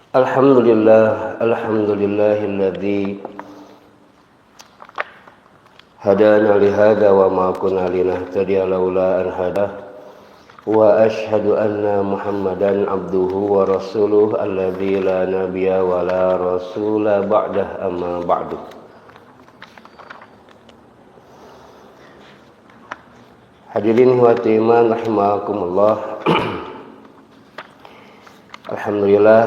Alhamdulillahilladzi hadana lihada wa ma kunna linahtadiya laula an hadah wa ashhadu anna Muhammadan abduhu wa rasuluh alladzi la nabiyya wa la rasula ba'dah amma ba'du. Hadirin wa iman rahimakumullah. Alhamdulillah,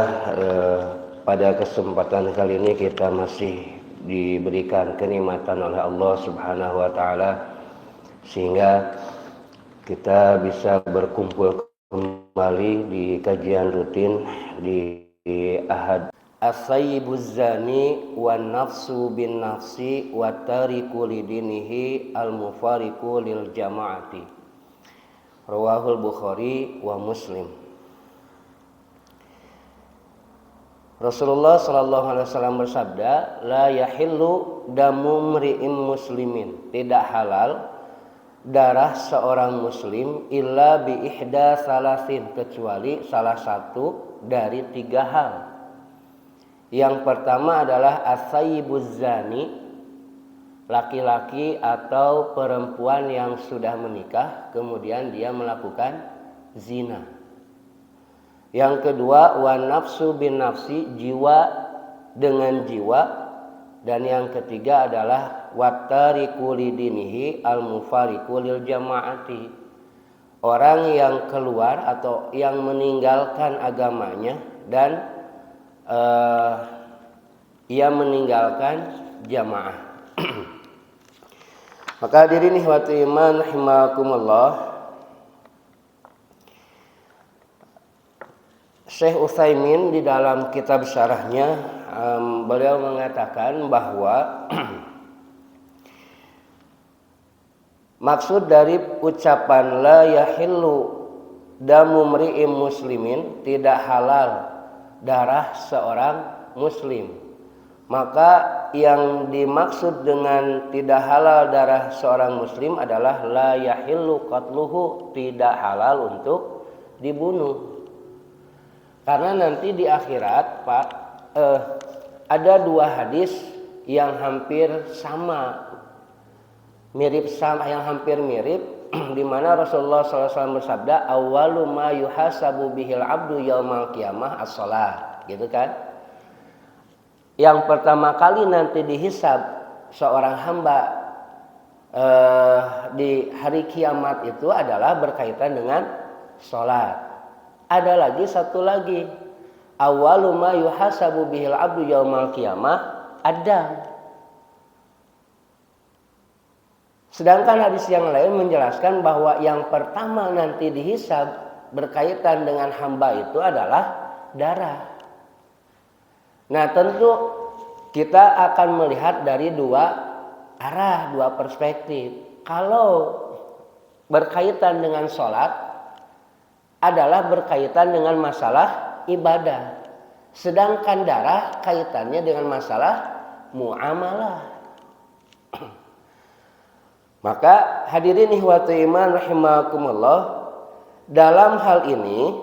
pada kesempatan kali ini kita masih diberikan kenikmatan oleh Allah Subhanahu wa taala sehingga kita bisa berkumpul kembali di kajian rutin di Ahad. As-sayyibuz zani wan nafsu bin nafsi wa tariku lidinihi al-mufariqu lil jama'ati. Rawahul Bukhari wa Muslim. Rasulullah sallallahu alaihi wasallam bersabda, la yahillu damu mri'in muslimin, tidak halal darah seorang muslim illa bi ihda salasin, kecuali salah satu dari tiga hal. Yang pertama adalah as-sayyibuz zani, laki-laki atau perempuan yang sudah menikah kemudian dia melakukan zina. Yang kedua, wan nafsu bin nafsi, jiwa dengan jiwa. Dan yang ketiga adalah wattariku lidinihi al-mufariqu lil jama'ati, orang yang keluar atau yang meninggalkan agamanya dan ia meninggalkan jamaah. Maka hadirin ihwati iman rahimakumullah, Syekh Utsaimin di dalam kitab syarahnya beliau mengatakan bahwa maksud dari ucapan la yahillu damu mri'im muslimin, tidak halal darah seorang muslim, maka yang dimaksud dengan tidak halal darah seorang muslim adalah la yahillu qatluhu, tidak halal untuk dibunuh. Karena nanti di akhirat Pak ada dua hadis yang hampir sama, yang hampir mirip, di mana Rasulullah SAW bersabda, awwalu ma yuhasabu bihil abdu yaumal qiyamah as-shalah, gitu kan? Yang pertama kali nanti dihisab seorang hamba di hari kiamat itu adalah berkaitan dengan sholat. Ada lagi satu lagi, awwalu ma yuhasabu bihil abdu yaumal qiyamah ada. Sedangkan hadis yang lain menjelaskan bahwa yang pertama nanti dihisab berkaitan dengan hamba itu adalah darah. Nah, tentu kita akan melihat dari dua arah, dua perspektif. Kalau berkaitan dengan sholat adalah berkaitan dengan masalah ibadah. Sedangkan darah kaitannya dengan masalah muamalah. Maka hadirin ihwatu iman rahimakumullah, dalam hal ini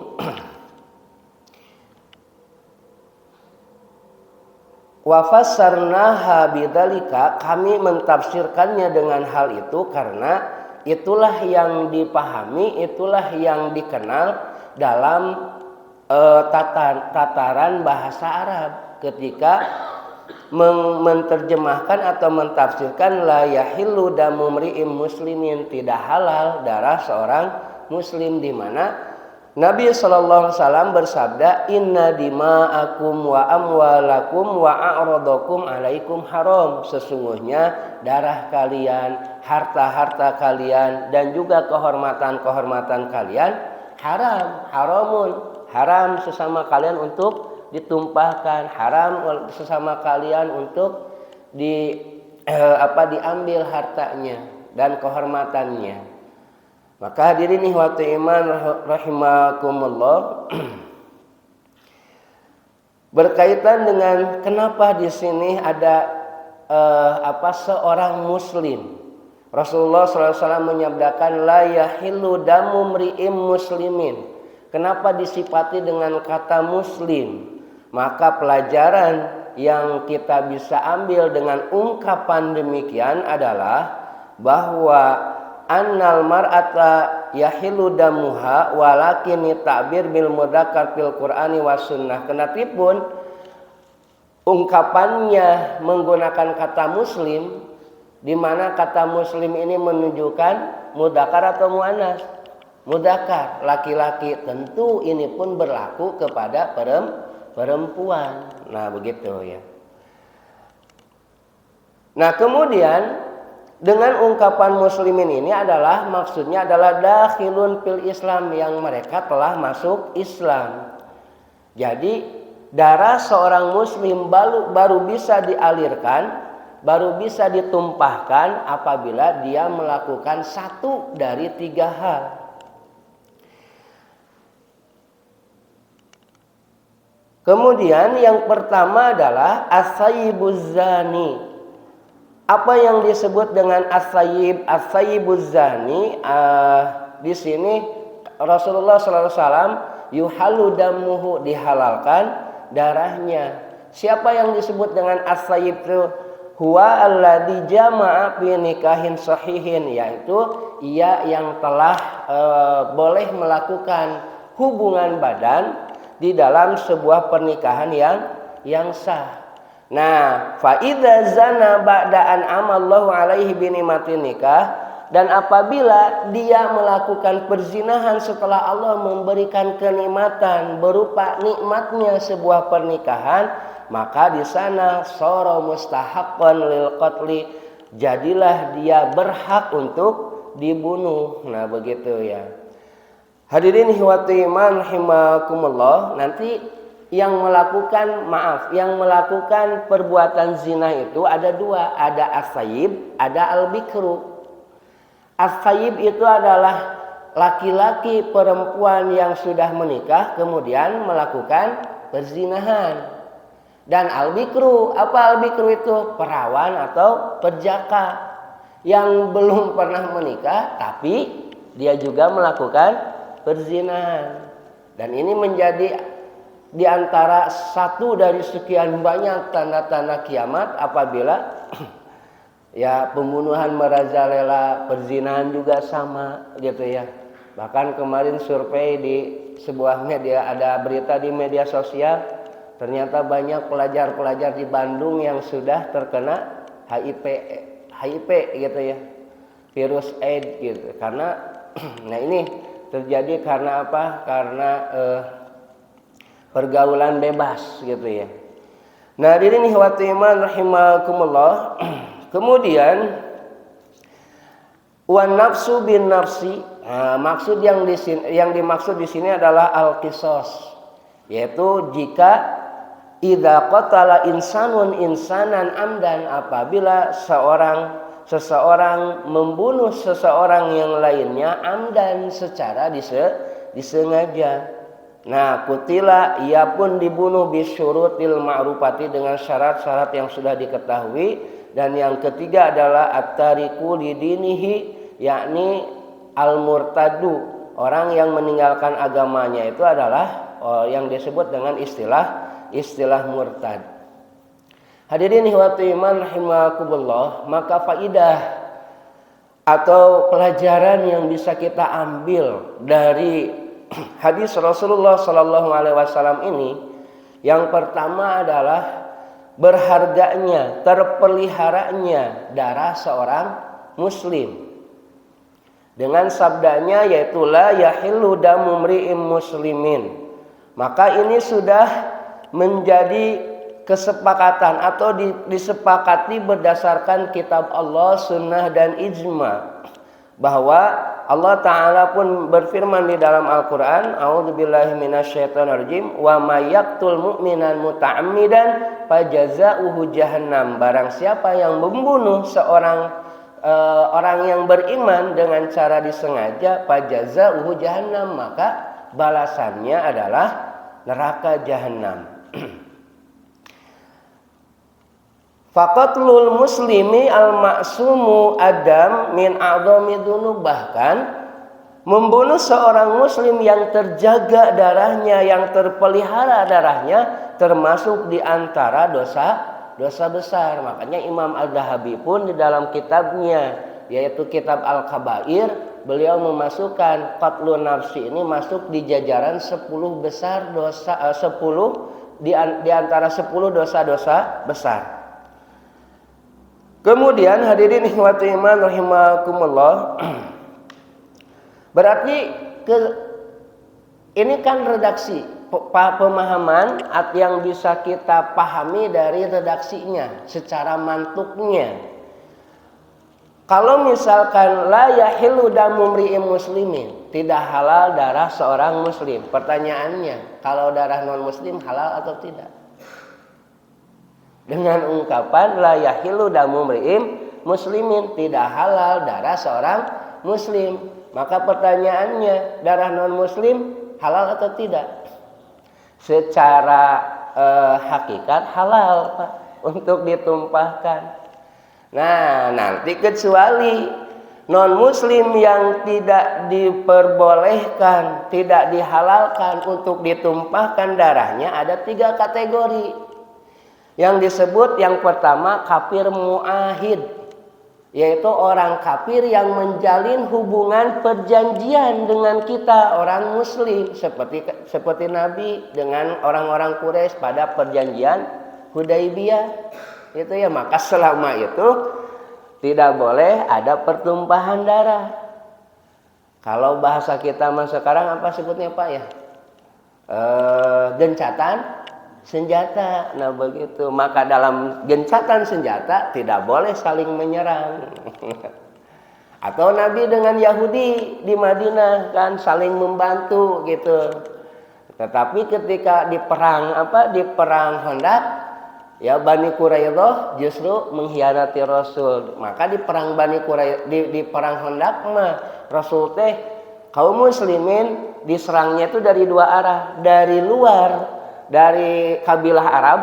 wa fassarnaha bidzalika, kami mentafsirkannya dengan hal itu karena itulah yang dipahami, itulah yang dikenal dalam tataran bahasa Arab ketika menerjemahkan atau mentafsirkan la yahillu damu mri'im muslimin, tidak halal darah seorang muslim, di mana Nabi SAW bersabda, inna dima'akum wa amwalakum wa a'radakum alaikum haram, sesungguhnya darah kalian, harta-harta kalian, dan juga kehormatan-kehormatan kalian haram sesama kalian untuk ditumpahkan, haram sesama kalian untuk diambil hartanya dan kehormatannya. Maka hadirin ihwatu iman rahimakumullah, berkaitan dengan kenapa di sini ada seorang muslim. Rasulullah SAW menyabdakan la yahillu damu mri'im muslimin. Kenapa disifati dengan kata muslim? Maka pelajaran yang kita bisa ambil dengan ungkapan demikian adalah bahwa annal mar'ata yahilu damuha walakin ta'bir bil mudzakkar fil Qur'ani was sunnah. Kenatipun ungkapannya menggunakan kata muslim, di mana kata muslim ini menunjukkan mudzakkar atau muannas? Mudzakkar, laki-laki. Tentu ini pun berlaku kepada perempuan. Nah, begitu ya. Nah, kemudian dengan ungkapan muslimin ini adalah maksudnya adalah dakhilun fil Islam, yang mereka telah masuk Islam. Jadi darah seorang muslim baru bisa dialirkan, baru bisa ditumpahkan apabila dia melakukan satu dari 3 hal. Kemudian yang pertama adalah as-sayyibuz zani. Apa yang disebut dengan as-sayyib? As-sayyibuz zani di sini Rasulullah SAW yuhalu damuhu, dihalalkan darahnya. Siapa yang disebut dengan as-sayyib itu? Huwa alladzi jama'a fi nikahin sahihin, yaitu ia yang telah boleh melakukan hubungan badan di dalam sebuah pernikahan yang sah. Nah, fa idza zana ba'da an amallahu alaihi bi nikmatin nikah, dan apabila dia melakukan perzinahan setelah Allah memberikan kenikmatan berupa nikmatnya sebuah pernikahan, maka di sana sara mustahaqqan lil qatli, jadilah dia berhak untuk dibunuh. Nah, begitu ya. Hadirin hadirat iman rahimakumullah, nanti yang melakukan perbuatan zina itu ada 2, ada as-sayyib, ada al-bikru. As-sayyib itu adalah laki-laki perempuan yang sudah menikah kemudian melakukan perzinahan. Dan al-bikru, apa al-bikru itu? Perawan atau perjaka yang belum pernah menikah tapi dia juga melakukan perzinahan. Dan ini menjadi di antara satu dari sekian banyak tanda-tanda kiamat apabila ya pembunuhan merajalela, perzinahan juga sama gitu ya. Bahkan kemarin survei di sebuah media, ada berita di media sosial, ternyata banyak pelajar-pelajar di Bandung yang sudah terkena HIV gitu ya, virus AIDS gitu. Karena nah ini terjadi karena apa? Karena pergaulan bebas gitu ya. Nah, hadirin hadirat iman rahimakumullah. Kemudian wan nafsu bin nafsi. Nah, maksud yang dimaksud di sini adalah al-qisas, yaitu jika idza qatala insanun insanan amdan, apabila seseorang membunuh seseorang yang lainnya amdan, secara disengaja. Nah, kutila, ia pun dibunuh bisyurutil ma'rufati, dengan syarat-syarat yang sudah diketahui. Dan yang ketiga adalah at-tariku lidinihi, yakni al-murtadu, orang yang meninggalkan agamanya itu adalah yang disebut dengan istilah murtad. Hadirin hadirat iman rahimakumullah, maka faidah atau pelajaran yang bisa kita ambil dari hadis Rasulullah Sallallahu Alaihi Wasallam ini, yang pertama adalah berharganya, terpeliharanya darah seorang muslim. Dengan sabdanya yaitu la yahillu damu mri'im muslimin. Maka ini sudah menjadi kesepakatan atau disepakati berdasarkan kitab Allah, sunnah dan ijma, bahwa Allah Ta'ala pun berfirman di dalam Al-Quran, a'udzubillahi minasyaitonirrajim, wa may yaqtul mu'minan muta'ammidan fajaza'uhu jahannam. Barang siapa yang membunuh seorang orang yang beriman dengan cara disengaja, fajaza'uhu jahannam, maka balasannya adalah neraka jahannam. Faqatlul muslimi al-ma'sumu adam min a'dhami dzunub. Bahkan Membunuh seorang muslim yang terjaga darahnya, yang terpelihara darahnya, termasuk di antara dosa besar. Makanya Imam Al-Dhahabi pun di dalam kitabnya, yaitu kitab Al-Kabair, beliau memasukkan qatlun nafsi ini masuk di jajaran 10 besar dosa, 10 di antara 10 dosa-dosa besar. Kemudian hadirin ikhwati iman rahimakumullah. Berarti ini kan redaksi pemahaman yang bisa kita pahami dari redaksinya secara mantuknya. Kalau misalkan la yahillu damu mri'in muslimin, tidak halal darah seorang muslim. Pertanyaannya, kalau darah non muslim halal atau tidak? Dengan ungkapan la yahillu damu mri'in muslimin, tidak halal darah seorang muslim. Maka pertanyaannya, darah non muslim halal atau tidak? Secara hakikat halal, Pak, untuk ditumpahkan. Nah, nanti kecuali non muslim yang tidak diperbolehkan, tidak dihalalkan untuk ditumpahkan darahnya ada 3 kategori. Yang disebut yang pertama kafir mu'ahid, yaitu orang kafir yang menjalin hubungan perjanjian dengan kita orang muslim, seperti Nabi dengan orang-orang Quraisy pada perjanjian Hudaibiyah. Itu ya, maka selama itu tidak boleh ada pertumpahan darah. Kalau bahasa kita masa sekarang apa sebutnya Pak ya? Gencatan senjata. Nah begitu, maka dalam gencatan senjata tidak boleh saling menyerang. Atau Nabi dengan Yahudi di Madinah kan saling membantu gitu. Tetapi ketika di perang Khandaq, ya Bani Quraidah justru mengkhianati Rasul. Maka di perang Bani Quraidah, di perang Khandaq mah Rasul teh kaum muslimin diserangnya itu dari 2 arah, dari luar, dari kabilah Arab,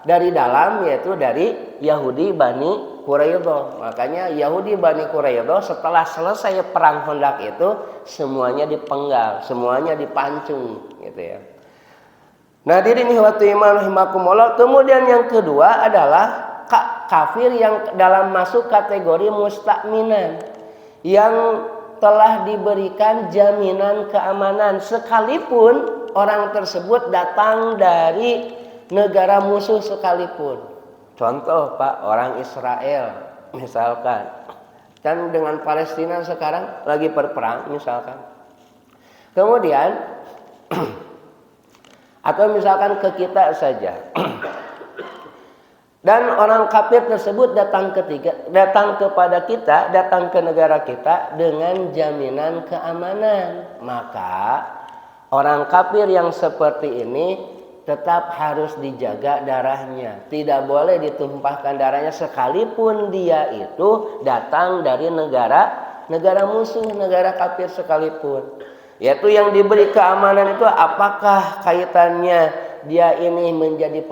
dari dalam yaitu dari Yahudi Bani Quraidah. Makanya Yahudi Bani Quraidah setelah selesai perang Khandaq itu semuanya dipenggal, semuanya dipancung gitu ya. Nah, diri ihwatu iman rahimakumullah. Kemudian yang kedua adalah kafir yang dalam masuk kategori mustakminan, yang telah diberikan jaminan keamanan sekalipun orang tersebut datang dari negara musuh sekalipun. Contoh Pak, orang Israel misalkan, kan dengan Palestina sekarang lagi berperang misalkan. Kemudian atau misalkan ke kita saja. Dan orang kafir tersebut datang kepada kita, datang ke negara kita dengan jaminan keamanan. Maka orang kafir yang seperti ini tetap harus dijaga darahnya. Tidak boleh ditumpahkan darahnya sekalipun dia itu datang dari negara musuh, negara kafir sekalipun. Yaitu yang diberi keamanan itu apakah kaitannya dia ini menjadi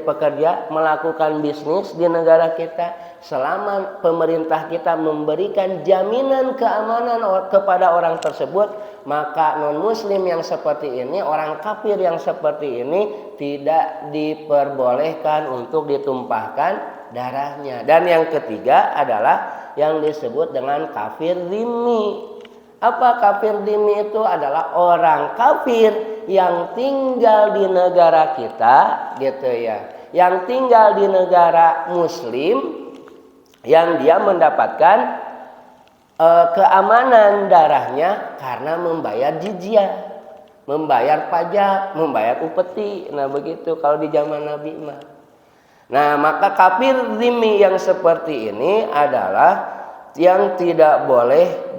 pekerja melakukan bisnis di negara kita, selama pemerintah kita memberikan jaminan keamanan kepada orang tersebut, maka non muslim yang seperti ini, orang kafir yang seperti ini tidak diperbolehkan untuk ditumpahkan darahnya. Dan yang ketiga adalah yang disebut dengan kafir dhimmi. Apa kafir dhimmi itu? Adalah orang kafir yang tinggal di negara kita gitu ya, yang tinggal di negara muslim, yang dia mendapatkan keamanan darahnya karena membayar jizyah, membayar pajak, membayar upeti. Nah begitu kalau di zaman Nabi mah. Nah maka kafir dhimmi yang seperti ini adalah yang tidak boleh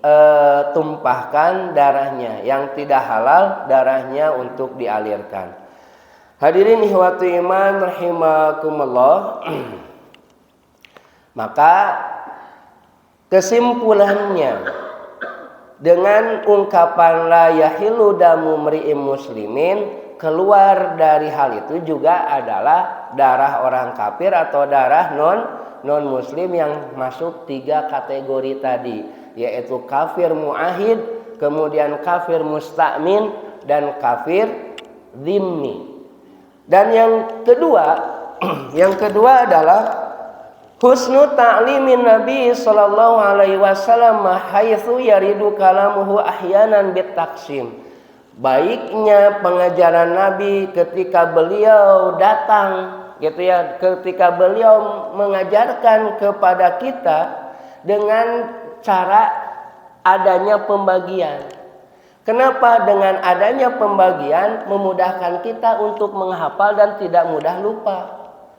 ditumpahkan darahnya, yang tidak halal darahnya untuk dialirkan. Hadirin ihwatu iman rahimakumullah. Maka kesimpulannya dengan ungkapan la yahillu damu mri'in muslimin, keluar dari hal itu juga adalah darah orang kafir atau darah non muslim yang masuk 3 kategori tadi. yaitu kafir muahid, kemudian kafir musta'min, dan kafir dhimmi. Dan yang kedua adalah husnu ta'limin Nabi sallallahu alaihi wasallam haitsu yaridu kalamuhu ahyanan bitaksim. Baiknya pengajaran Nabi ketika beliau datang gitu ya, ketika beliau mengajarkan kepada kita dengan cara adanya pembagian. Kenapa? Dengan adanya pembagian memudahkan kita untuk menghafal dan tidak mudah lupa.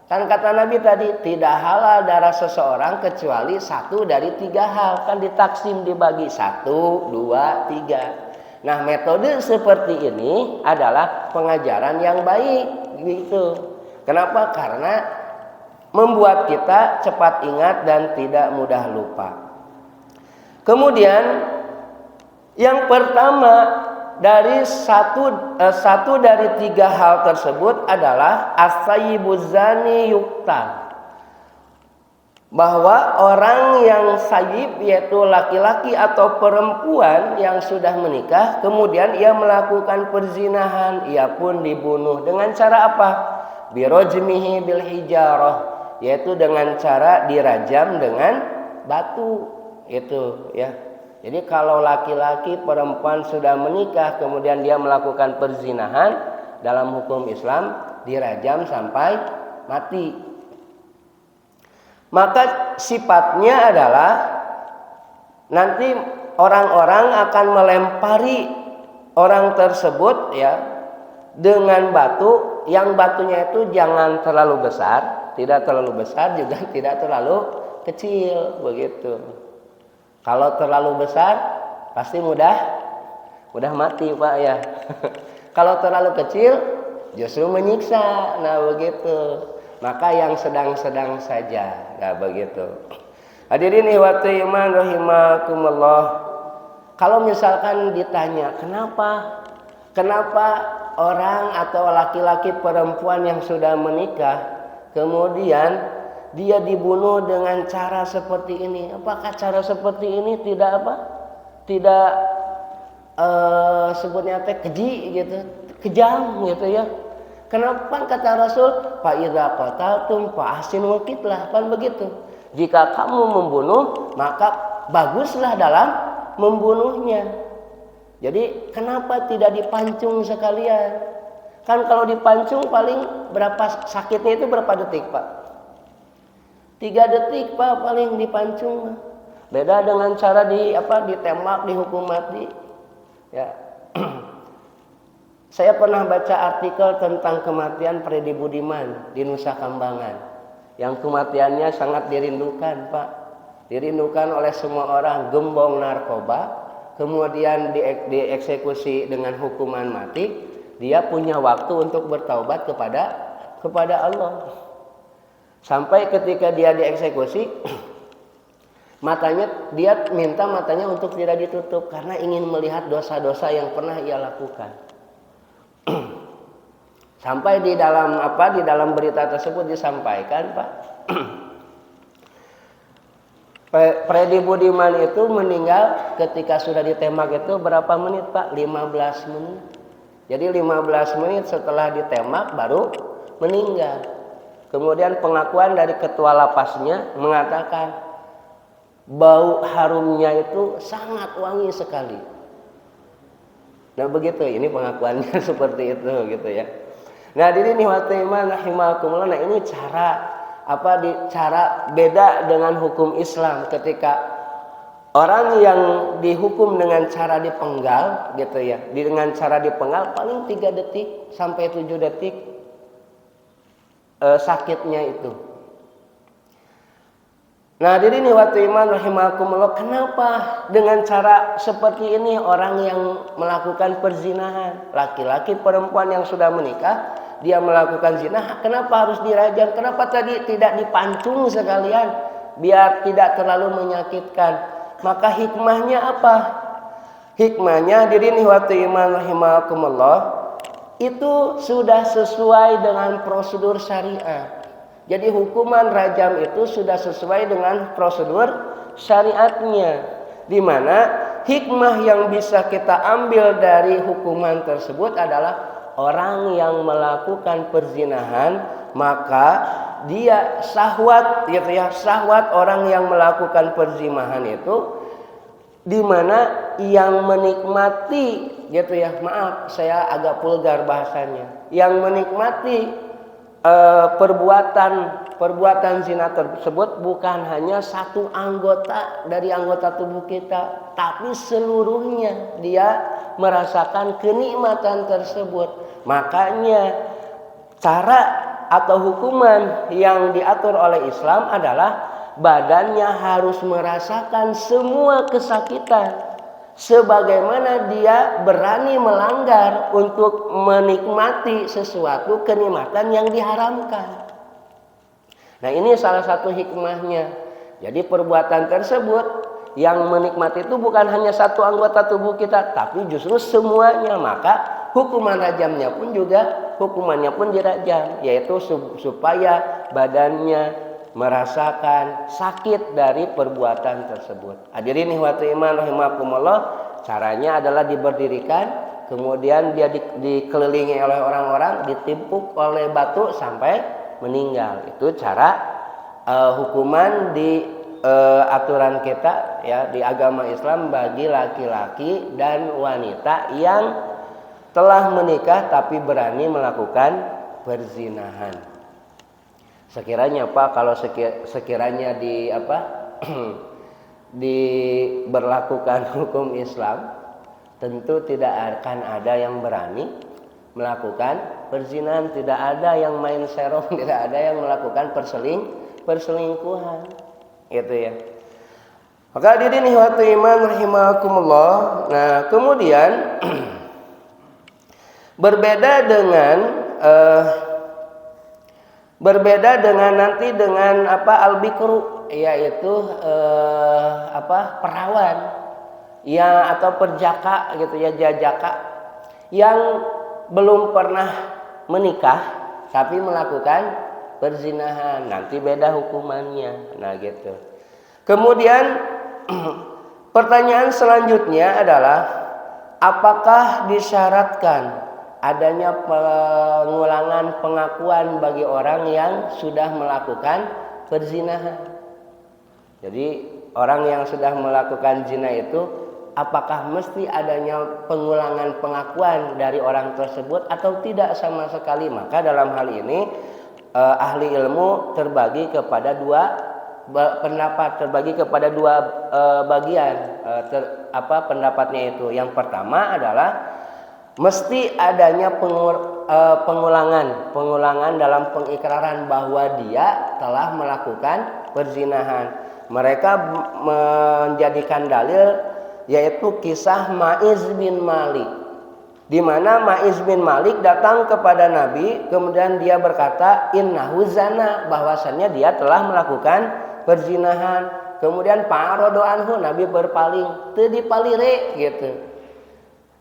Kan kata Nabi tadi, tidak halal darah seseorang kecuali satu dari 3 hal. Kan ditaksim, dibagi 1, 2, 3. Nah, metode seperti ini adalah pengajaran yang baik gitu. Kenapa? Karena membuat kita cepat ingat dan tidak mudah lupa. Kemudian yang pertama dari satu dari 3 hal tersebut adalah as-sayyibuz zani yuqtal. Bahwa orang yang sayyib yaitu laki-laki atau perempuan yang sudah menikah kemudian ia melakukan perzinahan, ia pun dibunuh dengan cara apa? Birojmihi bil hijarah, yaitu dengan cara dirajam dengan batu itu ya. Jadi kalau laki-laki perempuan sudah menikah kemudian dia melakukan perzinahan, dalam hukum Islam dirajam sampai mati. Maka sifatnya adalah nanti orang-orang akan melempari orang tersebut ya dengan batu, yang batunya itu jangan terlalu besar, tidak terlalu besar juga tidak terlalu kecil begitu. Kalau terlalu besar pasti mudah mati Pak ya. Kalau terlalu kecil justru menyiksa. Nah begitu. Maka yang sedang-sedang saja. Nah begitu. Hadirin ihwati iman rahimakumullah. Kalau misalkan ditanya kenapa orang atau laki-laki perempuan yang sudah menikah kemudian dia dibunuh dengan cara seperti ini? Apakah cara seperti ini tidak sebutnya keji gitu, kejam gitu ya? Kenapa kata Rasul, fa idza qataltum fa ahsinul qitlah, kan begitu. Jika kamu membunuh, maka baguslah dalam membunuhnya. Jadi kenapa tidak dipancung sekalian? Kan kalau dipancung paling berapa sakitnya itu berapa detik, Pak? 3 detik, Pak, paling dipancung. Beda dengan cara ditembak, dihukum mati. Ya. Saya pernah baca artikel tentang kematian Freddy Budiman di Nusa Kambangan. Yang kematiannya sangat dirindukan, Pak. Dirindukan oleh semua orang, gembong narkoba, kemudian dieksekusi dengan hukuman mati. Dia punya waktu untuk bertaubat kepada Allah. Sampai ketika dia dieksekusi, dia minta matanya untuk tidak ditutup karena ingin melihat dosa-dosa yang pernah ia lakukan. Sampai di dalam berita tersebut disampaikan, Pak, Freddy Budiman itu meninggal ketika sudah ditembak itu berapa menit, Pak? 15 menit. Jadi 15 menit setelah ditembak baru meninggal. Kemudian pengakuan dari ketua lapasnya mengatakan bau harumnya itu sangat wangi sekali. Nah begitu, ini pengakuannya seperti itu gitu ya. Nah diri nihwati iman rahimakumullah. Nah ini cara beda dengan hukum Islam ketika orang yang dihukum dengan cara dipenggal gitu ya. Dengan cara dipenggal paling 3 detik sampai 7 detik sakitnya itu. Nah diri nihwati iman rahimakumullah, kenapa dengan cara seperti ini orang yang melakukan perzinahan, laki-laki perempuan yang sudah menikah, dia melakukan zina, kenapa harus dirajam? Kenapa tadi tidak dipancung sekalian biar tidak terlalu menyakitkan? Maka hikmahnya apa? Hikmahnya diri nihwati iman rahimakumullah, itu sudah sesuai dengan prosedur syariat. Jadi hukuman rajam itu sudah sesuai dengan prosedur syariatnya. di mana hikmah yang bisa kita ambil dari hukuman tersebut adalah orang yang melakukan perzinahan maka dia syahwat gitu ya, syahwat orang yang melakukan perzinahan itu di mana yang menikmati gitu ya, maaf saya agak vulgar bahasanya, yang menikmati perbuatan zina tersebut bukan hanya satu anggota dari anggota tubuh kita, tapi seluruhnya dia merasakan kenikmatan tersebut. Makanya cara atau hukuman yang diatur oleh Islam adalah badannya harus merasakan semua kesakitan sebagaimana dia berani melanggar untuk menikmati sesuatu kenikmatan yang diharamkan. Nah, ini salah satu hikmahnya. Jadi perbuatan tersebut yang menikmati itu bukan hanya satu anggota tubuh kita, tapi justru semuanya. Maka hukuman rajamnya pun juga hukumannya pun dirajam, yaitu supaya badannya merasakan sakit dari perbuatan tersebut. Hadirin ikhwati iman rahimakumullah, caranya adalah diberdirikan, kemudian dia dikelilingi oleh orang-orang, ditimpuk oleh batu sampai meninggal. Itu cara hukuman di aturan kita ya di agama Islam bagi laki-laki dan wanita yang telah menikah tapi berani melakukan perzinahan. Sekiranya Pak, kalau sekiranya diberlakukan hukum Islam, tentu tidak akan ada yang berani melakukan perzinahan, tidak ada yang main serong, tidak ada yang melakukan perselingkuhan, gitu ya. Maka hadirin ikhwati iman rahimakumullah. Nah, kemudian berbeda dengan nanti dengan al-bikru, yaitu perawan ya atau perjaka gitu ya, jajaka yang belum pernah menikah tapi melakukan perzinahan, nanti beda hukumannya. Nah gitu. Kemudian pertanyaan selanjutnya adalah apakah disyaratkan adanya pengulangan pengakuan bagi orang yang sudah melakukan perzinahan? Jadi orang yang sudah melakukan zina itu apakah mesti adanya pengulangan pengakuan dari orang tersebut atau tidak sama sekali? Maka dalam hal ini ahli ilmu terbagi kepada dua pendapat, bagian. Pendapatnya itu. Yang pertama adalah mesti adanya pengulangan dalam pengikraran bahwa dia telah melakukan perzinahan. Mereka menjadikan dalil yaitu kisah Ma'iz bin Malik, di mana Ma'iz bin Malik datang kepada Nabi, kemudian dia berkata innahu zana, bahwasannya dia telah melakukan perzinahan. Kemudian fa'arada anhu, Nabi berpaling, teu dipalire gitu.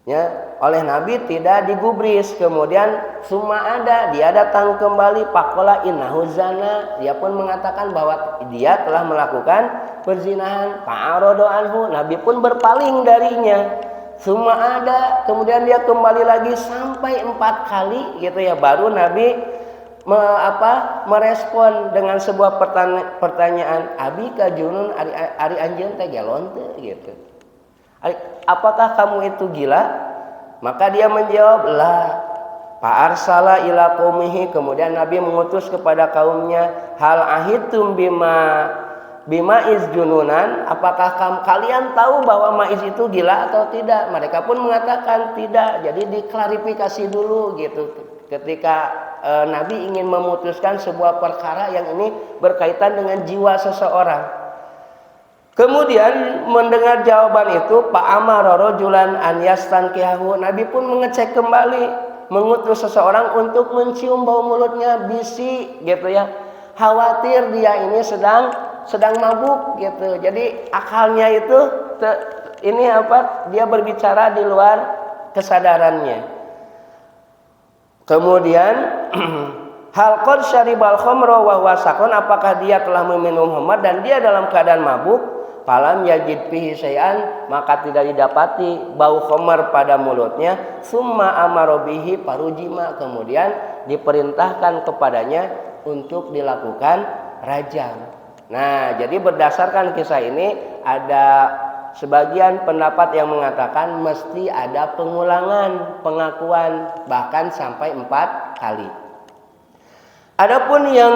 Ya, oleh Nabi tidak digubris. Kemudian summa ada, dia datang kembali, faqala innahu zana, dia pun mengatakan bahwa dia telah melakukan perzinahan. Fa'arada anhu, Nabi pun berpaling darinya. Summa ada, kemudian dia kembali lagi sampai 4 kali gitu ya, baru Nabi merespon dengan sebuah pertanyaan, abika junun ari anjeun teh gelon teh gitu. Apakah kamu itu gila? Maka dia menjawab, la. Fa'arsala ila qaumihi, kemudian Nabi mengutus kepada kaumnya, hal ahidtum bimaiz jununan, apakah kalian tahu bahwa Maiz itu gila atau tidak? Mereka pun mengatakan tidak. Jadi diklarifikasi dulu gitu. Ketika Nabi ingin memutuskan sebuah perkara yang ini berkaitan dengan jiwa seseorang. Kemudian mendengar jawaban itu, Pak Amar rajulan an yastankihahu, Nabi pun mengecek kembali, mengutus seseorang untuk mencium bau mulutnya, bisi gitu ya. Khawatir dia ini sedang mabuk gitu. Jadi akalnya itu dia berbicara di luar kesadarannya. Kemudian hal qad syaribal khamra wa huwa sakon, apakah dia telah meminum khamr dan dia dalam keadaan mabuk? falam yajid fihi syai'an, maka tidak didapati bau khamar pada mulutnya, summa amara bihi farujima, kemudian diperintahkan kepadanya untuk dilakukan rajam. Nah, jadi berdasarkan kisah ini ada sebagian pendapat yang mengatakan mesti ada pengulangan pengakuan bahkan sampai 4 kali. Adapun yang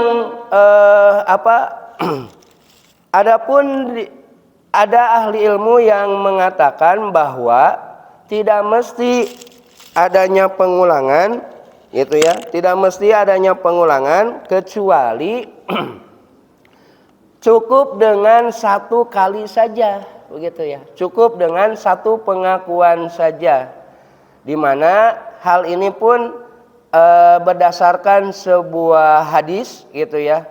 ada ahli ilmu yang mengatakan bahwa tidak mesti adanya pengulangan, gitu ya. Tidak mesti adanya pengulangan kecuali cukup dengan 1 kali saja, begitu ya. Cukup dengan 1 pengakuan saja. Di mana hal ini pun berdasarkan sebuah hadis, gitu ya.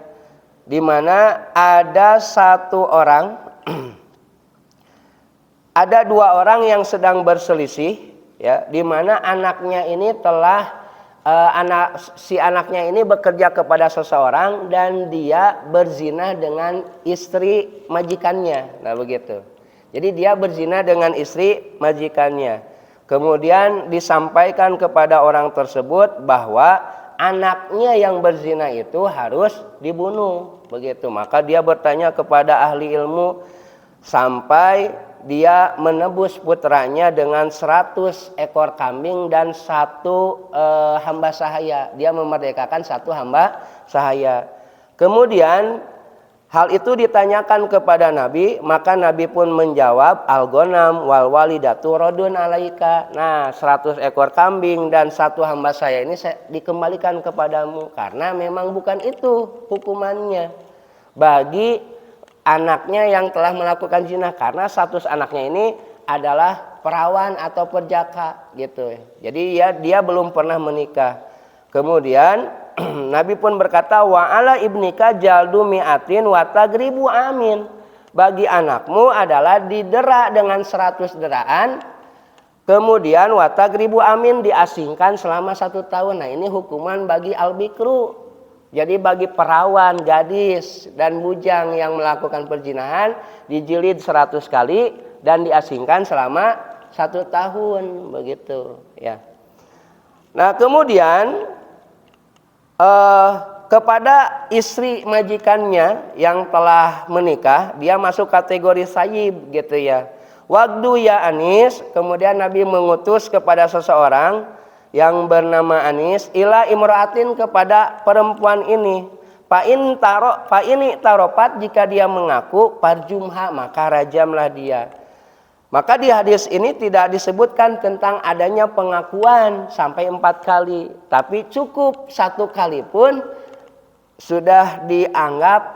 Di mana ada 1 orang ada 2 orang yang sedang berselisih, ya, di mana anaknya ini telah si anaknya ini bekerja kepada seseorang dan dia berzina dengan istri majikannya. Nah, begitu. Jadi dia berzina dengan istri majikannya. Kemudian disampaikan kepada orang tersebut bahwa anaknya yang berzina itu harus dibunuh, begitu. Maka dia bertanya kepada ahli ilmu sampai dia menebus putranya dengan 100 ekor kambing dan 1 hamba sahaya. Dia memerdekakan 1 hamba sahaya. Kemudian hal itu ditanyakan kepada Nabi, maka Nabi pun menjawab, al-ghanam wal walidatu radun alaika. Nah, 100 ekor kambing dan 1 hamba sahaya ini saya dikembalikan kepadamu karena memang bukan itu hukumannya bagi anaknya yang telah melakukan zina, karena status anaknya ini adalah perawan atau perjaka, gitu. Jadi dia belum pernah menikah. Kemudian Nabi pun berkata, wa ala ibnika jaldu mi'atin wa tagribu amin. Bagi anakmu adalah didera dengan 100 deraan, kemudian wa tagribu amin, diasingkan selama 1 tahun. Nah, ini hukuman bagi al-bikru. Jadi bagi perawan, gadis dan bujang yang melakukan perzinahan dijilid 100 kali dan diasingkan selama 1 tahun, begitu ya. Nah, kemudian kepada istri majikannya yang telah menikah, dia masuk kategori sayyib, gitu ya. Waktu ya Anis, kemudian Nabi mengutus kepada seseorang yang bernama Anis ila imra'atin, kepada perempuan ini. Fa ini taropat, jika dia mengaku parjumha, maka rajamlah dia. Maka di hadis ini tidak disebutkan tentang adanya pengakuan sampai 4 kali, tapi cukup 1 kali pun sudah dianggap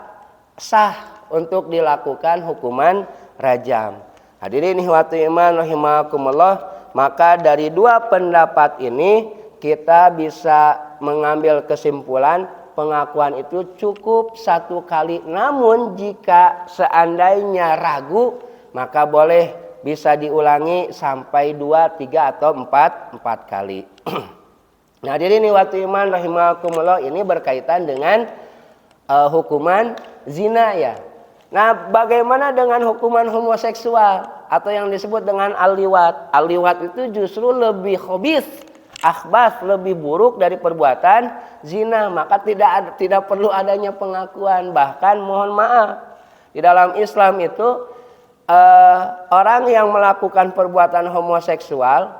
sah untuk dilakukan hukuman rajam. Hadirin ikhwati iman rahimakumullah, maka dari 2 pendapat ini kita bisa mengambil kesimpulan pengakuan itu cukup 1 kali. Namun jika seandainya ragu, maka boleh bisa diulangi sampai 2, 3 atau 4 kali. Nah, hadirin ikhwati iman rahimakumullah, ini berkaitan dengan hukuman zina ya. Nah, bagaimana dengan hukuman homoseksual atau yang disebut dengan al-liwat? Al-liwat itu justru lebih khabith, akhbas, lebih buruk dari perbuatan zina. Maka tidak perlu adanya pengakuan. Bahkan mohon maaf, di dalam Islam itu orang yang melakukan perbuatan homoseksual,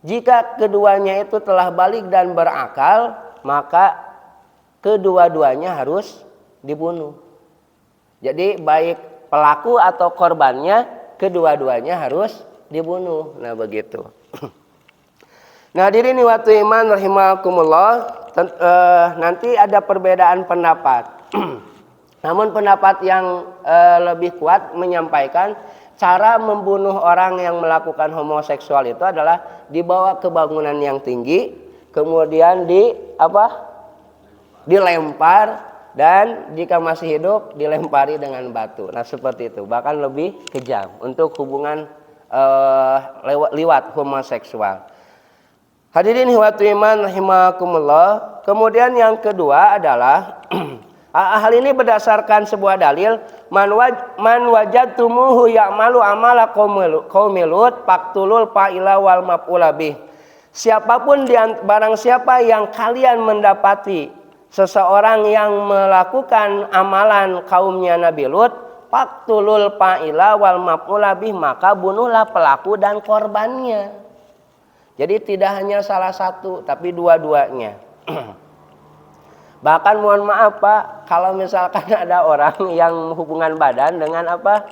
jika keduanya itu telah balik dan berakal, maka kedua-duanya harus dibunuh. Jadi baik pelaku atau korbannya, kedua-duanya harus dibunuh. Nah, begitu. Nah, hadirin ikhwati iman rahimakumullah, nanti ada perbedaan pendapat. Namun pendapat yang lebih kuat menyampaikan cara membunuh orang yang melakukan homoseksual itu adalah dibawa ke bangunan yang tinggi, kemudian dilempar, dan jika masih hidup dilempari dengan batu. Nah, seperti itu, bahkan lebih kejam untuk hubungan liwat homoseksual. Hadirin ikhwati iman rahimakumullah. Kemudian yang kedua adalah Hal ini berdasarkan sebuah dalil, man wajadtumuhu ya'malu amala qaumil Lut faqtulul fa'ila wal maf'ula bih. Siapapun barang siapa yang kalian mendapati seseorang yang melakukan amalan kaumnya Nabi Lut, faqtulul fa'ila wal maf'ula bih, maka bunuhlah pelaku dan korbannya. Jadi tidak hanya salah satu tapi dua-duanya. Bahkan mohon maaf Pak, kalau misalkan ada orang yang hubungan badan dengan apa?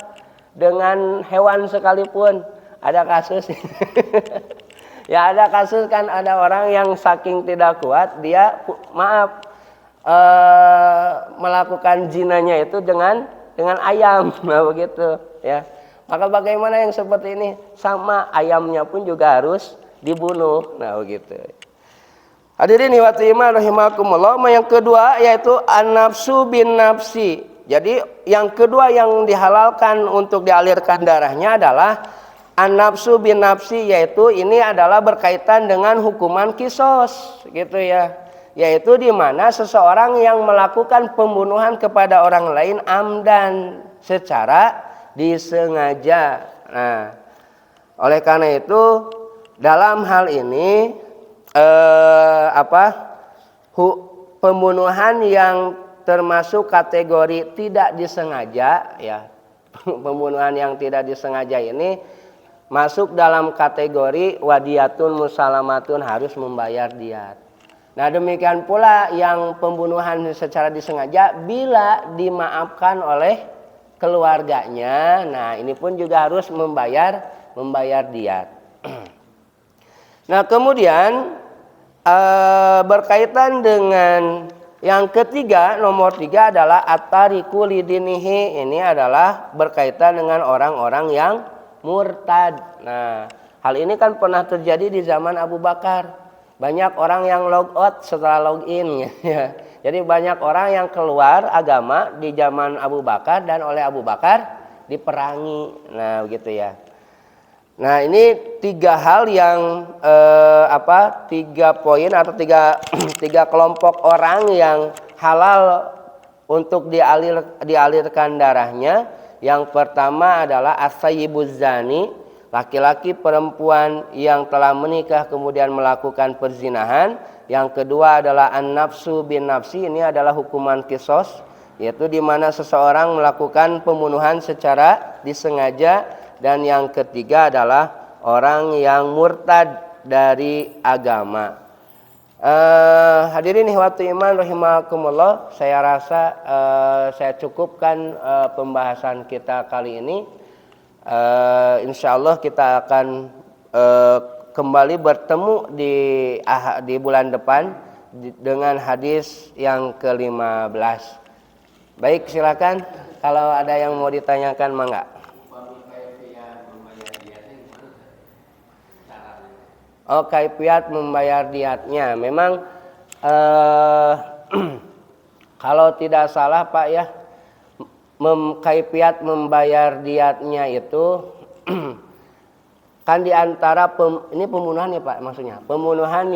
Dengan hewan sekalipun, ada kasus. Ya ada kasus kan, ada orang yang saking tidak kuat, dia melakukan zinanya itu dengan ayam, nah begitu ya. Maka bagaimana yang seperti ini? Sama ayamnya pun juga harus dibunuh, nah begitu. Hadirin wa iman rahimakumullah. Yang kedua yaitu an-nafsu bin nafsi. Jadi yang kedua yang dihalalkan untuk dialirkan darahnya adalah an-nafsu bin nafsi, yaitu ini adalah berkaitan dengan hukuman kisos gitu ya. Yaitu di mana seseorang yang melakukan pembunuhan kepada orang lain amdan, secara disengaja. Nah, oleh karena itu dalam hal ini pembunuhan yang termasuk kategori tidak disengaja ya. Pembunuhan yang tidak disengaja ini masuk dalam kategori wadiyatun musalamatun, harus membayar diat. Nah demikian pula yang pembunuhan secara disengaja bila dimaafkan oleh keluarganya, nah ini pun juga harus membayar diat. Nah kemudian berkaitan dengan yang ketiga, nomor 3 adalah at-tariku lidinihi. Ini adalah berkaitan dengan orang-orang yang murtad. Nah hal ini kan pernah terjadi di zaman Abu Bakar. Banyak orang yang log out setelah login ya. Jadi banyak orang yang keluar agama di zaman Abu Bakar dan oleh Abu Bakar diperangi. Nah begitu ya. Nah ini 3 hal yang 3 poin atau 3 kelompok orang yang halal untuk dialirkan darahnya. Yang pertama adalah as-sayyibuz zani, laki-laki perempuan yang telah menikah kemudian melakukan perzinahan. Yang kedua adalah an-nafsu bin nafsi, ini adalah hukuman kisos, yaitu di mana seseorang melakukan pembunuhan secara disengaja. Dan yang ketiga adalah orang yang murtad dari agama. Hadirin ihwatu iman rahimakumullah, saya rasa saya cukupkan pembahasan kita kali ini. Insyaallah kita akan kembali bertemu di bulan depan dengan hadis yang ke-15. Baik, silakan kalau ada yang mau ditanyakan mangga. Oh, kaifiat membayar diatnya. Memang kalau tidak salah Pak ya, kaifiat membayar diatnya itu kan diantara ini pembunuhan ya Pak, maksudnya pembunuhan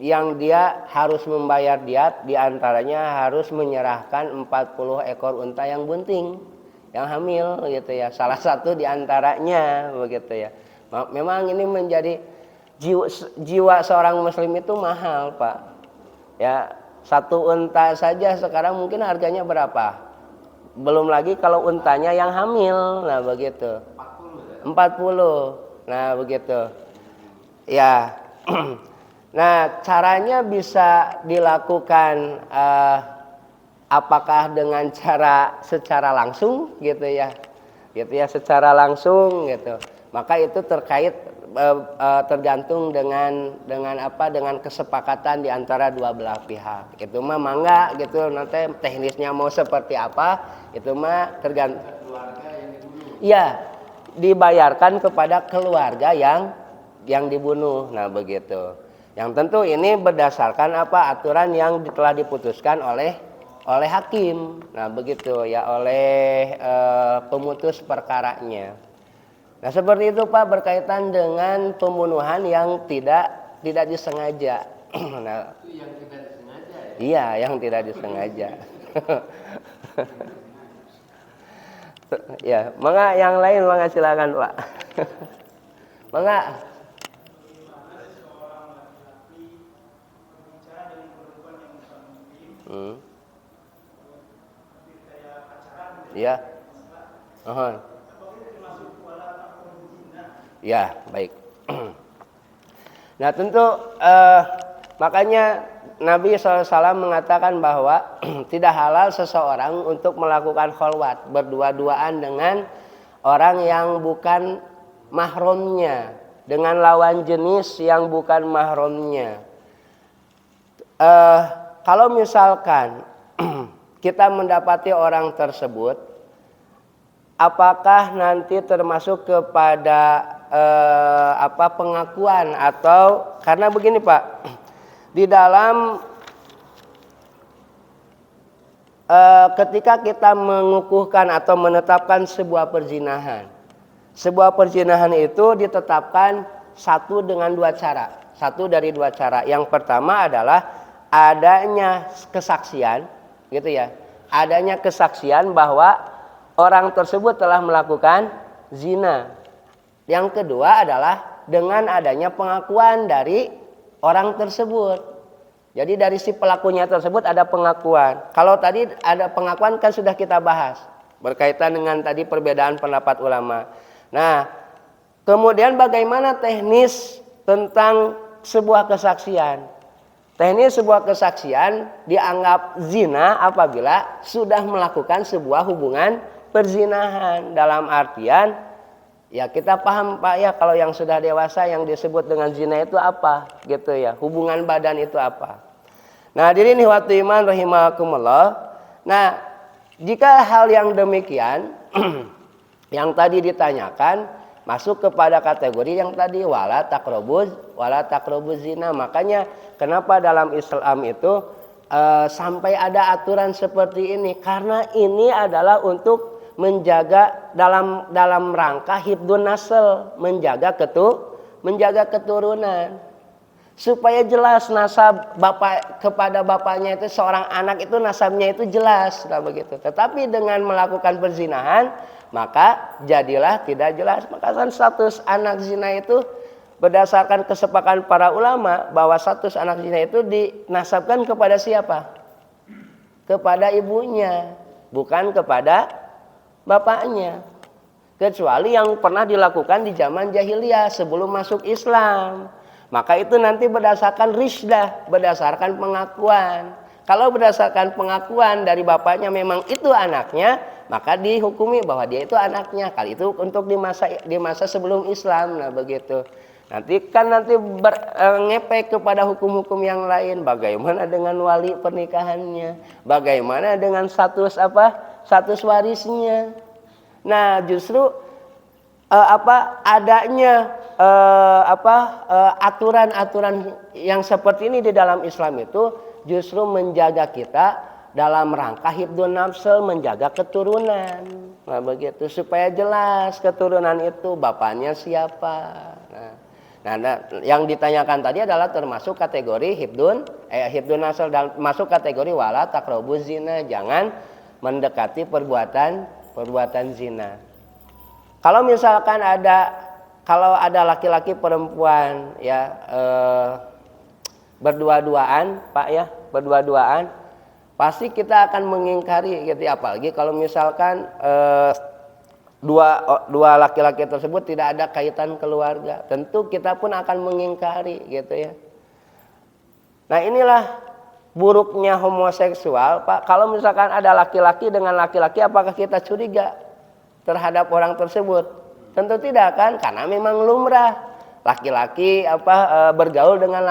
yang dia harus membayar diat, diantaranya harus menyerahkan 40 ekor unta yang bunting, yang hamil gitu ya. Salah satu diantaranya begitu ya. Memang ini menjadi jiwa seorang muslim itu mahal Pak ya. Satu unta saja sekarang mungkin harganya berapa, belum lagi kalau untanya yang hamil. Nah begitu 40. Nah begitu ya. Nah caranya bisa dilakukan apakah dengan cara secara langsung gitu ya, secara langsung gitu. Maka itu tergantung dengan kesepakatan di antara dua belah pihak. Itu mah mangga gitu, nanti teknisnya mau seperti apa itu mah tergantung. Iya, dibayarkan kepada keluarga yang dibunuh. Nah begitu. Yang tentu ini berdasarkan aturan yang telah diputuskan oleh hakim. Nah begitu ya, oleh pemutus perkaranya. Nah seperti itu Pak, berkaitan dengan pembunuhan yang tidak disengaja. Nah, itu yang tidak disengaja ya? Iya, yang tidak disengaja. Ya, mangga yang lain mangga silakan, Pak. Mangga. Iya. Ya, baik. Nah, tentu makanya Nabi SAW mengatakan bahwa tidak halal seseorang untuk melakukan kholwat, berdua-duaan dengan orang yang bukan mahramnya, dengan lawan jenis yang bukan mahramnya. Kalau misalkan kita mendapati orang tersebut, apakah nanti termasuk kepada pengakuan atau karena begini Pak, di dalam ketika kita mengukuhkan atau menetapkan sebuah perzinahan itu ditetapkan satu dari dua cara. Yang pertama adalah adanya kesaksian, gitu ya, adanya kesaksian bahwa orang tersebut telah melakukan zina. Yang kedua adalah dengan adanya pengakuan dari orang tersebut. Jadi dari si pelakunya tersebut ada pengakuan. Kalau tadi ada pengakuan kan sudah kita bahas berkaitan dengan tadi perbedaan pendapat ulama. Nah, kemudian bagaimana teknis tentang sebuah kesaksian? Teknis sebuah kesaksian dianggap zina apabila sudah melakukan sebuah hubungan perzinahan. Dalam artian, ya kita paham Pak ya, kalau yang sudah dewasa yang disebut dengan zina itu apa gitu ya, hubungan badan itu apa. Nah, hadirin ikhwati iman rahimakumullah. Nah, jika hal yang demikian yang tadi ditanyakan masuk kepada kategori yang tadi wala taqrabuz zina. Makanya kenapa dalam Islam itu sampai ada aturan seperti ini, karena ini adalah untuk menjaga dalam rangka hifdzun nasl, menjaga keturunan, supaya jelas nasab bapak kepada bapaknya itu, seorang anak itu nasabnya itu jelas, nah begitu. Tetapi dengan melakukan perzinahan maka jadilah tidak jelas. Maka kan status anak zina itu berdasarkan kesepakatan para ulama bahwa status anak zina itu dinasabkan kepada siapa? Kepada ibunya, bukan kepada bapaknya. Kecuali yang pernah dilakukan di zaman jahiliyah sebelum masuk Islam. Maka itu nanti berdasarkan risdah, berdasarkan pengakuan. Kalau berdasarkan pengakuan dari bapaknya memang itu anaknya, maka dihukumi bahwa dia itu anaknya. Kali itu untuk di masa sebelum Islam. Nah begitu. Nanti ngepek kepada hukum-hukum yang lain. Bagaimana dengan wali pernikahannya? Bagaimana dengan status warisnya? Nah, justru adanya aturan-aturan yang seperti ini di dalam Islam itu justru menjaga kita dalam rangka hifdzun nafs, menjaga keturunan. Nah, begitu supaya jelas keturunan itu bapaknya siapa. Nah, yang ditanyakan tadi adalah termasuk kategori hifdzun nafs, dan masuk kategori wala taqrabuz zina, jangan mendekati perbuatan zina. Kalau misalkan ada laki-laki perempuan ya berdua-duaan Pak ya, berdua-duaan, pasti kita akan mengingkari gitu ya. Apalagi kalau misalkan dua laki-laki tersebut tidak ada kaitan keluarga, tentu kita pun akan mengingkari gitu ya. Nah, inilah buruknya homoseksual Pak. Kalau misalkan ada laki-laki dengan laki-laki, apakah kita curiga terhadap orang tersebut? Tentu tidak kan, karena memang lumrah laki-laki bergaul dengan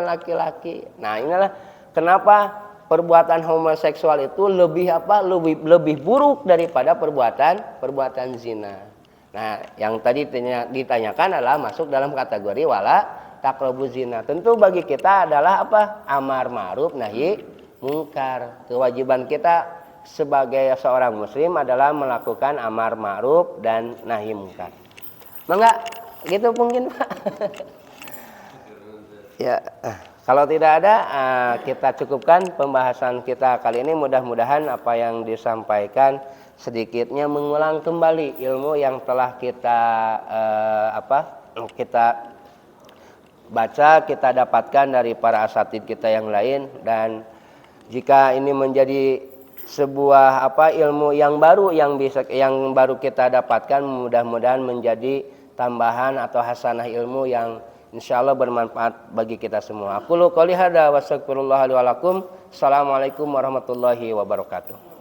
laki-laki. Nah, inilah kenapa perbuatan homoseksual itu lebih buruk daripada perbuatan zina. Nah, yang tadi ditanyakan adalah masuk dalam kategori wala taqrabuz zina. Tentu bagi kita adalah amar ma'ruf nahi mungkar. Kewajiban kita sebagai seorang muslim adalah melakukan amar ma'ruf dan nahi mungkar. Mangga gitu mungkin Pak. Ya. Kalau tidak ada, kita cukupkan pembahasan kita kali ini. Mudah-mudahan apa yang disampaikan sedikitnya mengulang kembali ilmu yang telah kita baca, kita dapatkan dari para asatid kita yang lain. Dan jika ini menjadi sebuah ilmu yang baru yang baru kita dapatkan, mudah-mudahan menjadi tambahan atau hasanah ilmu yang insyaallah bermanfaat bagi kita semua. Aqulu qouli hadza wa astaghfirullah li wa lakum. Assalamualaikum warahmatullahi wabarakatuh.